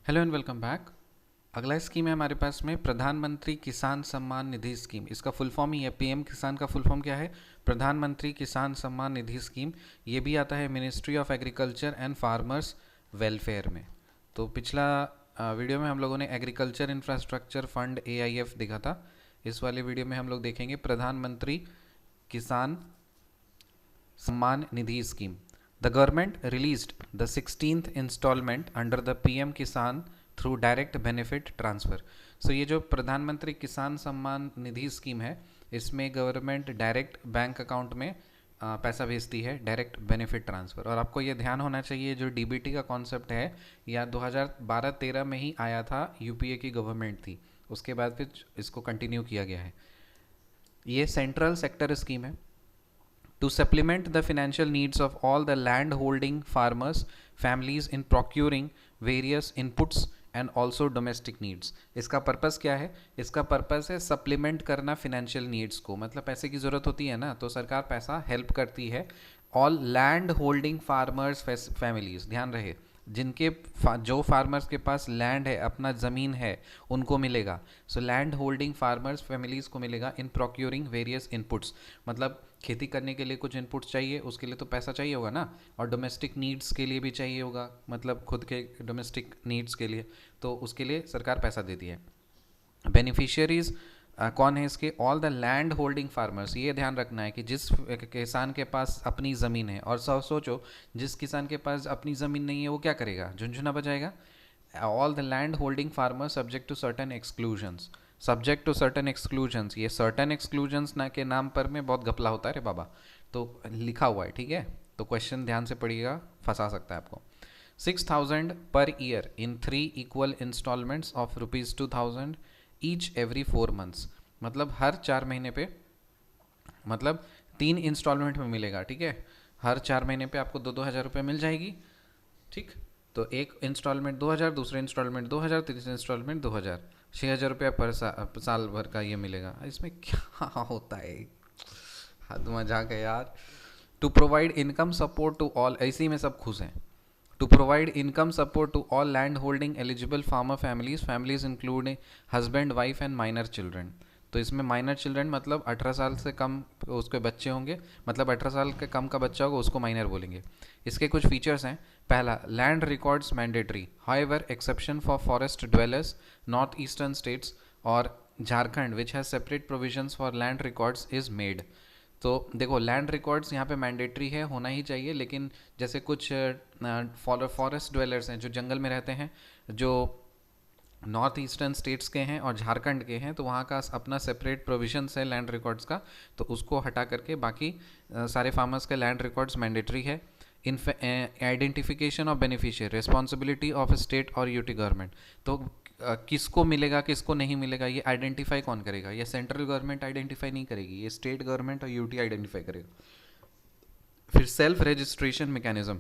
Hello and welcome back. अगला scheme है हमारे पास में प्रधानमंत्री किसान सम्मान निधि स्कीम। इसका फुल फॉर्म ही है पीएम किसान का फुल फॉर्म क्या है? प्रधानमंत्री किसान सम्मान निधि स्कीम। ये भी आता है ministry of agriculture and farmers welfare में। तो पिछला वीडियो में हम लोगों ने एग्रीकल्चर इंफ्रास्ट्रक्चर फंड एआईएफ देखा था। इस वाले वीडियो में हम लोग देखेंगे प्रधानमंत्री किसान Samman Nidhi scheme. The government released the 16th installment under the PM Kisan through direct benefit transfer. So ये जो प्रधानमंत्री किसान सम्मान निधि स्कीम है, इसमें गवर्नमेंट डायरेक्ट बैंक अकाउंट में पैसा भेजती है, डायरेक्ट बेनिफिट ट्रांसफ़र। और आपको ये ध्यान होना चाहिए, जो डीबीटी का कॉन्सेप्ट है या 2012-13 में ही आया था, यूपीए की गवर्नमेंट थी, उसके बाद फिर इसको कंटिन्यू किया गया है। ये सेंट्रल सेक्टर स्कीम है to supplement the financial needs of all the land holding farmers families in procuring various inputs and also domestic needs। इसका पर्पस क्या है? इसका पर्पस है सप्लीमेंट करना फिनेंशियल नीड्स को। मतलब पैसे की ज़रूरत होती है ना, तो सरकार पैसा हेल्प करती है all land holding farmers families. ध्यान रहे, जिनके जो फार्मर्स के पास लैंड है, अपना ज़मीन है, उनको मिलेगा। So land holding farmers families को मिलेगा इन प्रोक्यूरिंग वेरियस इनपुट्स। मतलब खेती करने के लिए कुछ इनपुट्स चाहिए, उसके लिए तो पैसा चाहिए होगा ना, और डोमेस्टिक नीड्स के लिए भी चाहिए होगा, मतलब खुद के डोमेस्टिक नीड्स के लिए, तो उसके लिए सरकार पैसा देती है। बेनिफिशियरीज कौन है इसके? All the land holding farmers. ये ध्यान रखना है कि जिस किसान के पास अपनी ज़मीन है, और सोचो जिस किसान के पास अपनी ज़मीन नहीं है वो क्या करेगा? झुंझुना बजाएगा। All the land holding farmers subject to certain exclusions. Subject to certain exclusions, ये सर्टन एक्सक्लूजन्स ना के नाम पर में बहुत घपला होता है रे बाबा, तो लिखा हुआ है, ठीक है? तो क्वेश्चन ध्यान से पढ़िएगा, फंसा सकता है आपको। 6,000 per year in 3 equal instalments of ₹2,000 each every 4 months. मतलब हर 4 महीने पे, मतलब 3 इंस्टॉलमेंट में मिलेगा, ठीक है? हर 4 महीने पे आपको 2-2 हज़ार रुपये मिल जाएगी, ठीक? तो एक इंस्टॉलमेंट 2,000, दूसरे इंस्टॉलमेंट 2,000, तीसरे इंस्टॉलमेंट 2,000, 6,000 रुपया पर साल भर का ये मिलेगा। इसमें क्या होता है? हद मजाक है यार। To provide income support to all, ऐसे में सब खुश हैं। To provide income support to all land holding eligible farmer families including husband, wife and minor children। तो इसमें माइनर चिल्ड्रन मतलब 18 साल से कम उसके बच्चे होंगे, मतलब 18 साल के कम का बच्चा होगा उसको माइनर बोलेंगे। इसके कुछ फीचर्स हैं। पहला, land records mandatory, however exception for forest dwellers, north eastern states और Jharkhand which has separate provisions for land records is made. तो देखो, लैंड रिकॉर्ड्स यहाँ पे मैंडेटरी है, होना ही चाहिए, लेकिन जैसे कुछ फॉरेस्ट ड्वेलर्स हैं जो जंगल में रहते हैं, जो नॉर्थ ईस्टर्न स्टेट्स के हैं और झारखंड के हैं, तो वहाँ का अपना सेपरेट प्रोविजंस है लैंड रिकॉर्ड्स का, तो उसको हटा करके बाकी सारे फार्मर्स के लैंड रिकॉर्ड्स मैंडेटरी है। In identification of beneficiary, responsibility of state और यूटी गवर्नमेंट। तो किसको मिलेगा किसको नहीं मिलेगा ये आइडेंटिफाई कौन करेगा? ये सेंट्रल गवर्नमेंट आइडेंटिफाई नहीं करेगी, ये स्टेट गवर्नमेंट और यूटी आइडेंटिफाई करेगा। फिर self registration mechanism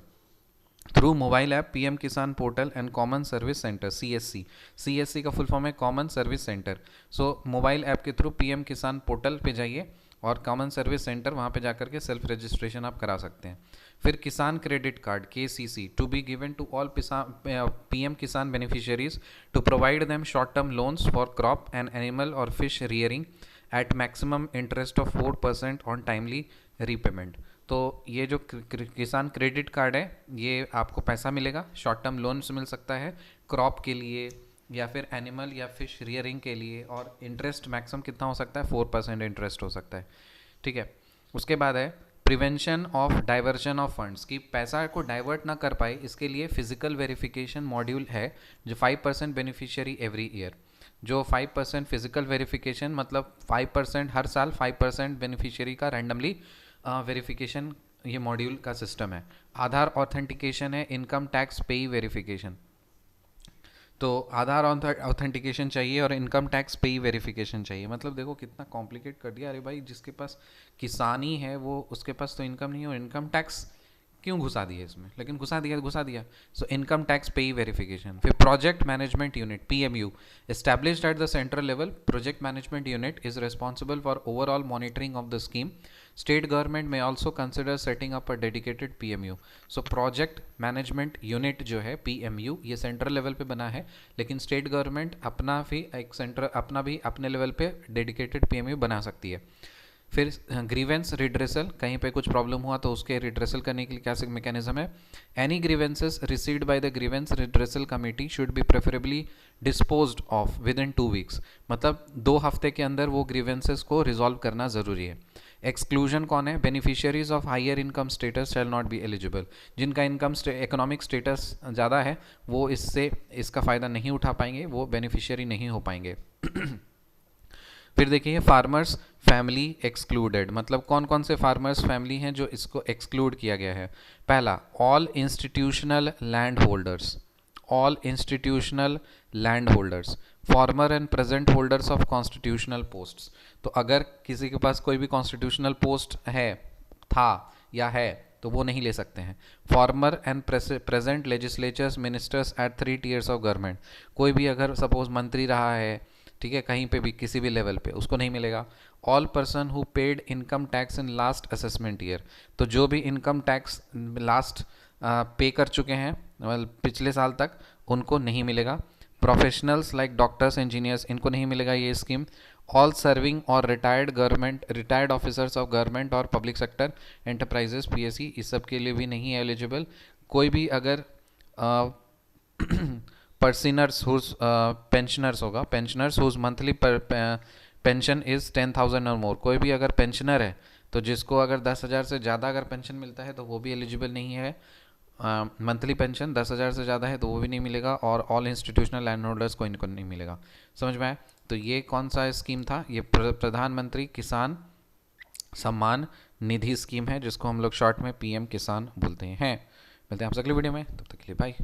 through mobile app, PM Kisan portal and common service centre, CSC. CSC का फुल फॉर्म है common service centre. So mobile app के थ्रू पीएम किसान पोर्टल पे जाइए और कॉमन सर्विस सेंटर, वहाँ पे जाकर के सेल्फ रजिस्ट्रेशन आप करा सकते हैं। फिर Kisan credit card, KCC, to be given to all PM Kisan beneficiaries to provide them short term loans for crop and animal और fish rearing at maximum interest of 4% on timely repayment. तो ये जो किसान क्रेडिट कार्ड है, ये आपको पैसा मिलेगा, शॉर्ट टर्म लोन्स मिल सकता है क्रॉप के लिए या फिर एनिमल या फिश रियरिंग के लिए, और इंटरेस्ट मैक्सिमम कितना हो सकता है? 4% इंटरेस्ट हो सकता है, ठीक है? उसके बाद है prevention of diversion of funds, कि पैसा को डाइवर्ट ना कर पाए, इसके लिए फिजिकल वेरिफिकेशन मॉड्यूल है, जो 5% बेनिफिशियरी एवरी ईयर। जो 5% फिजिकल वेरिफिकेशन, मतलब 5% हर साल 5% बेनिफिशियरी का रैंडमली वेरिफिकेशन, ये मॉड्यूल का सिस्टम है। आधार ऑथेंटिकेशन है, इनकम टैक्स पेई वेरिफिकेशन। तो आधार ऑथेंटिकेशन चाहिए और इनकम टैक्स पेई वेरिफिकेशन चाहिए। मतलब देखो कितना कॉम्प्लिकेट कर दिया। अरे भाई, जिसके पास किसानी है वो, उसके पास तो इनकम नहीं है, और इनकम टैक्स क्यों घुसा दिया इसमें? लेकिन घुसा दिया। So income tax payee verification. फिर project management unit, PMU, established at the central level. Project management unit is responsible for overall monitoring of the scheme state government may also consider setting up a dedicated PMU। So project management unit जो है PMU, ये central level पे बना है, लेकिन state government अपना भी एक सेंटर अपना भी अपने लेवल पे डेडिकेटेड PMU बना सकती है। फिर ग्रीवेंस रिड्रेसल, कहीं पे कुछ प्रॉब्लम हुआ तो उसके रिड्रेसल करने के लिए क्या मैकेनिज्म है? Any grievances received by the grievance redressal committee should be preferably disposed of with in 2 weeks. मतलब 2 हफ्ते के अंदर वो ग्रीवेंसेस को रिजॉल्व करना ज़रूरी है। एक्सक्लूजन कौन है? Beneficiaries of higher income status shall not be eligible. जिनका इनकम इकोनॉमिक स्टेटस ज़्यादा है वो इसका फ़ायदा नहीं उठा पाएंगे, वो बेनिफिशियरी नहीं हो पाएंगे। फिर देखिए फार्मर्स फैमिली एक्सक्लूडेड, मतलब कौन कौन से फार्मर्स फैमिली हैं जो इसको एक्सक्लूड किया गया है? पहला, all institutional land holders, all institutional land holders, farmer and present holders of constitutional posts. तो अगर किसी के पास कोई भी कॉन्स्टिट्यूशनल पोस्ट है, था या है, तो वो नहीं ले सकते हैं। Former and present legislatures ministers at 3 tiers of government, कोई भी अगर सपोज मंत्री रहा है, ठीक है, कहीं पे भी किसी भी लेवल पे, उसको नहीं मिलेगा। All person who paid income tax in last assessment year, तो जो भी इनकम टैक्स लास्ट पे कर चुके हैं मतलब पिछले साल तक, उनको नहीं मिलेगा। प्रोफेशनल्स लाइक डॉक्टर्स इंजीनियर्स, इनको नहीं मिलेगा ये स्कीम। ऑल सर्विंग और रिटायर्ड ऑफिसर्स ऑफ गवर्नमेंट और पब्लिक सेक्टर एंटरप्राइजेस PSE, इस सब के लिए भी नहीं है एलिजिबल। कोई भी अगर पर्सनर्स हुज पेंशनर्स होगा, pensioners whose monthly pension is 10,000 और मोर, कोई भी अगर पेंशनर है तो जिसको अगर 10,000 से ज़्यादा अगर पेंशन मिलता है तो वो भी एलिजिबल नहीं है। मंथली पेंशन 10,000 से ज़्यादा है तो वो भी नहीं मिलेगा, और ऑल इंस्टीट्यूशनल लैंड होल्डर्स को इनको नहीं मिलेगा। समझ में आया? तो ये कौन सा स्कीम था? ये प्रधानमंत्री किसान सम्मान निधि स्कीम है, जिसको हम लोग शॉर्ट में PM किसान बोलते हैं। मिलते हैं आपसे अगली वीडियो में, तब तक के लिए बाय।